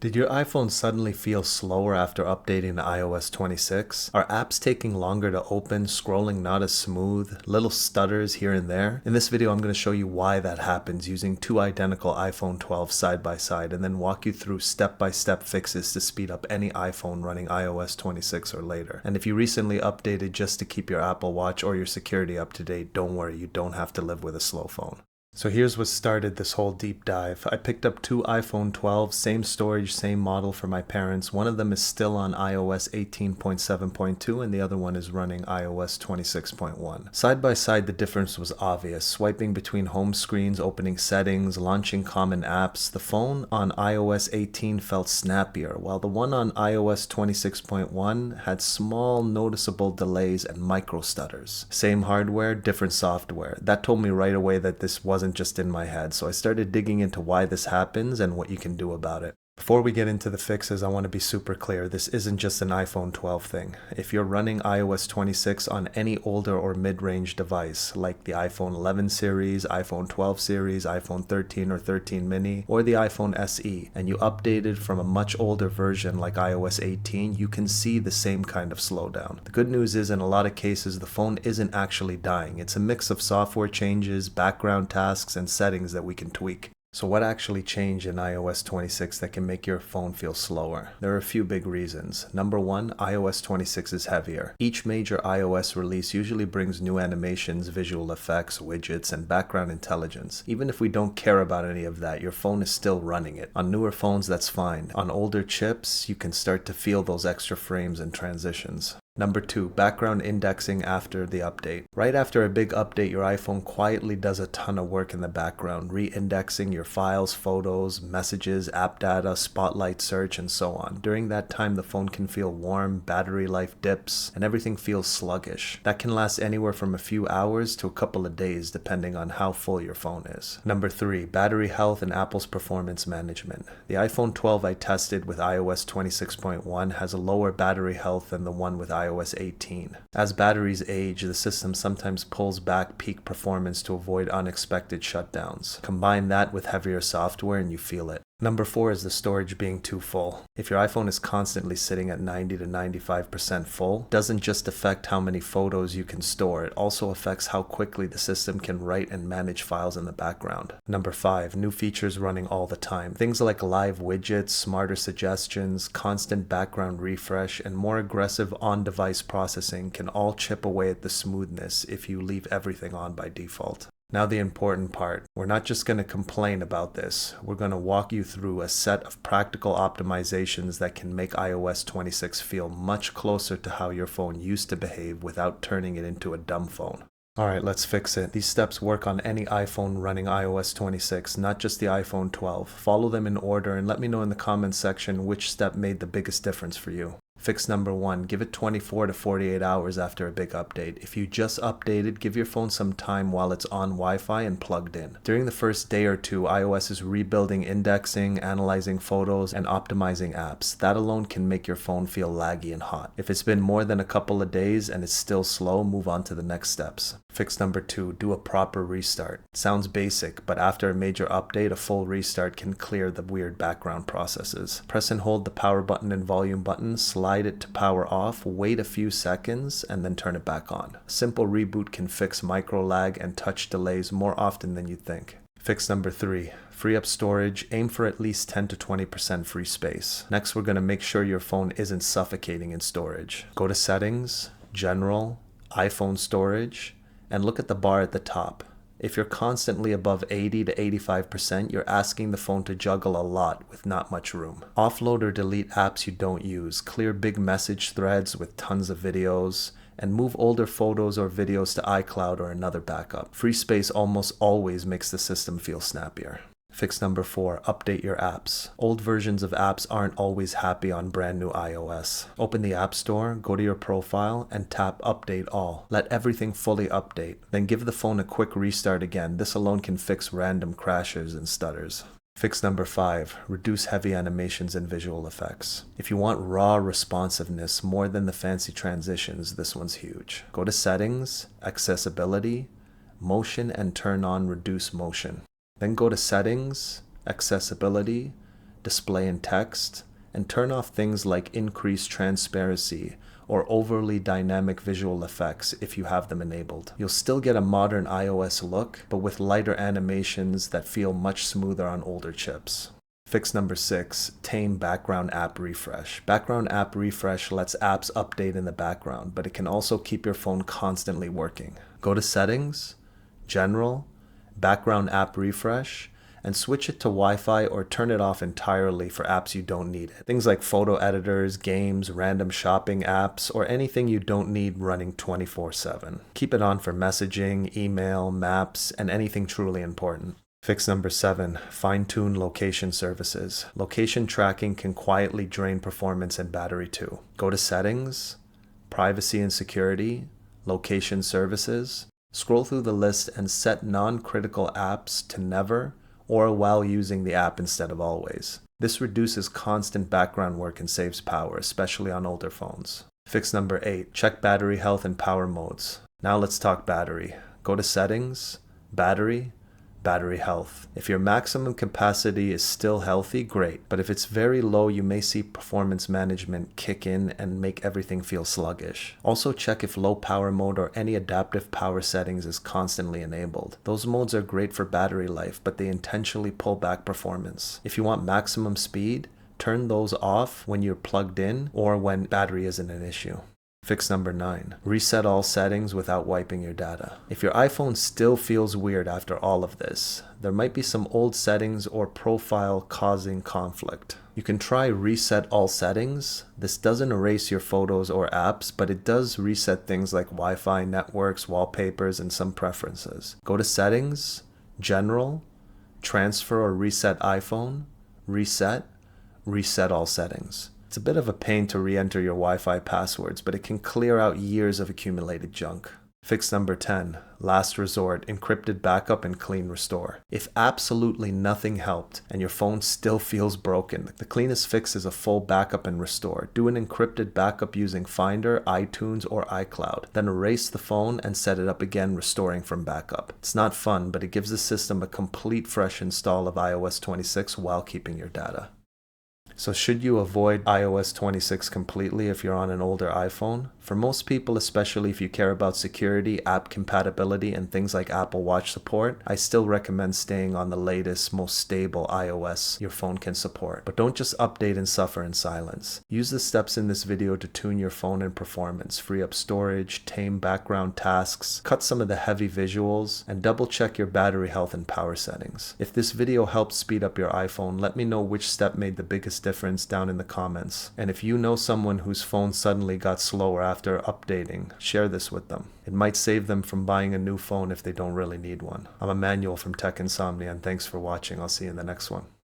Did your iPhone suddenly feel slower after updating to iOS 26? Are apps taking longer to open, scrolling not as smooth, little stutters here and there? In this video, I'm going to show you why that happens using two identical iPhone 12 side by side and then walk you through step-by-step fixes to speed up any iPhone running iOS 26 or later. And if you recently updated just to keep your Apple Watch or your security up to date, don't worry, you don't have to live with a slow phone. So here's what started this whole deep dive. I picked up two iPhone 12s, same storage, same model for my parents. One of them is still on iOS 18.7.2 and the other one is running iOS 26.1. Side by side, the difference was obvious. Swiping between home screens, opening settings, launching common apps. The phone on iOS 18 felt snappier, while the one on iOS 26.1 had small noticeable delays and micro stutters. Same hardware, different software. That told me right away that this wasn't just in my head, so I started digging into why this happens and what you can do about it. Before we get into the fixes, I want to be super clear. This isn't just an iPhone 12 thing. If you're running iOS 26 on any older or mid-range device, like the iPhone 11 series, iPhone 12 series, iPhone 13 or 13 mini, or the iPhone SE, and you updated from a much older version like iOS 18, you can see the same kind of slowdown. The good news is in a lot of cases, the phone isn't actually dying. It's a mix of software changes, background tasks, and settings that we can tweak. So what actually changed in iOS 26 that can make your phone feel slower? There are a few big reasons. Number one, iOS 26 is heavier. Each major iOS release usually brings new animations, visual effects, widgets, and background intelligence. Even if we don't care about any of that, your phone is still running it. On newer phones, that's fine. On older chips, you can start to feel those extra frames and transitions. Number two, background indexing after the update. Right after a big update, your iPhone quietly does a ton of work in the background, re-indexing your files, photos, messages, app data, spotlight search, and so on. During that time, the phone can feel warm, battery life dips, and everything feels sluggish. That can last anywhere from a few hours to a couple of days, depending on how full your phone is. Number three, battery health and Apple's performance management. The iPhone 12 I tested with iOS 26.1 has a lower battery health than the one with iOS 18. As batteries age, the system sometimes pulls back peak performance to avoid unexpected shutdowns. Combine that with heavier software and you feel it. Number four is the storage being too full. If your iPhone is constantly sitting at 90 to 95% full, it doesn't just affect how many photos you can store, it also affects how quickly the system can write and manage files in the background. Number five, new features running all the time. Things like live widgets, smarter suggestions, constant background refresh, and more aggressive on-device processing can all chip away at the smoothness if you leave everything on by default. Now the important part. We're not just going to complain about this. We're going to walk you through a set of practical optimizations that can make iOS 26 feel much closer to how your phone used to behave without turning it into a dumb phone. Alright, let's fix it. These steps work on any iPhone running iOS 26, not just the iPhone 12. Follow them in order and let me know in the comments section which step made the biggest difference for you. Fix number one, give it 24 to 48 hours after a big update. If you just updated, give your phone some time while it's on Wi-Fi and plugged in. During the first day or two, iOS is rebuilding indexing, analyzing photos, and optimizing apps. That alone can make your phone feel laggy and hot. If it's been more than a couple of days and it's still slow, move on to the next steps. Fix number two, do a proper restart. It sounds basic, but after a major update, a full restart can clear the weird background processes. Press and hold the power button and volume button, slide it to power off, wait a few seconds, and then turn it back on. A simple reboot can fix micro lag and touch delays more often than you'd think. Fix number three, free up storage, aim for at least 10 to 20% free space. Next, we're going to make sure your phone isn't suffocating in storage. Go to Settings, General, iPhone Storage, and look at the bar at the top. If you're constantly above 80 to 85%, you're asking the phone to juggle a lot with not much room. Offload or delete apps you don't use, clear big message threads with tons of videos, and move older photos or videos to iCloud or another backup. Free space almost always makes the system feel snappier. Fix number four, update your apps. Old versions of apps aren't always happy on brand new iOS. Open the App Store, go to your profile, and tap Update All. Let everything fully update. Then give the phone a quick restart again. This alone can fix random crashes and stutters. Fix number five, reduce heavy animations and visual effects. If you want raw responsiveness more than the fancy transitions, this one's huge. Go to Settings, Accessibility, Motion, and turn on Reduce Motion. Then go to Settings, Accessibility, display and text, and turn off things like increased transparency or overly dynamic visual effects if you have them enabled. You'll still get a modern iOS look, but with lighter animations that feel much smoother on older chips. Fix number 6, Tame background app refresh. Background app refresh lets apps update in the background, but it can also keep your phone constantly working. Go to Settings, General, Background app refresh, and switch it to Wi-Fi or turn it off entirely for apps you don't need it. Things like photo editors, games, random shopping apps, or anything you don't need running 24/7. Keep it on for messaging, email, maps, and anything truly important. Fix number 7, fine-tune location services. Location tracking can quietly drain performance and battery too. Go to Settings, Privacy and Security, Location Services, scroll through the list and set non-critical apps to never or while using the app instead of always. This reduces constant background work and saves power, especially on older phones. Fix number 8, check battery health and power modes. Now let's talk battery. Go to Settings, Battery, Battery health. If your maximum capacity is still healthy, great. But if it's very low, you may see performance management kick in and make everything feel sluggish. Also check if low power mode or any adaptive power settings is constantly enabled. Those modes are great for battery life, but they intentionally pull back performance. If you want maximum speed, turn those off when you're plugged in or when battery isn't an issue. Fix number 9, reset all settings without wiping your data. If your iPhone still feels weird after all of this, there might be some old settings or profile causing conflict. You can try reset all settings. This doesn't erase your photos or apps, but it does reset things like Wi-Fi, networks, wallpapers, and some preferences. Go to Settings, General, Transfer or Reset iPhone, Reset all settings. It's a bit of a pain to re-enter your Wi-Fi passwords, but it can clear out years of accumulated junk. Fix number 10, last resort, encrypted backup and clean restore. If absolutely nothing helped and your phone still feels broken, the cleanest fix is a full backup and restore. Do an encrypted backup using Finder, iTunes, or iCloud. Then erase the phone and set it up again, restoring from backup. It's not fun, but it gives the system a complete fresh install of iOS 26 while keeping your data. So should you avoid iOS 26 completely if you're on an older iPhone? For most people, especially if you care about security, app compatibility, and things like Apple Watch support, I still recommend staying on the latest, most stable iOS your phone can support. But don't just update and suffer in silence. Use the steps in this video to tune your phone and performance, free up storage, tame background tasks, cut some of the heavy visuals, and double check your battery health and power settings. If this video helped speed up your iPhone, let me know which step made the biggest difference down in the comments. And if you know someone whose phone suddenly got slower after updating, share this with them. It might save them from buying a new phone if they don't really need one. I'm Emmanuel from TechInsomnia, and thanks for watching. I'll see you in the next one.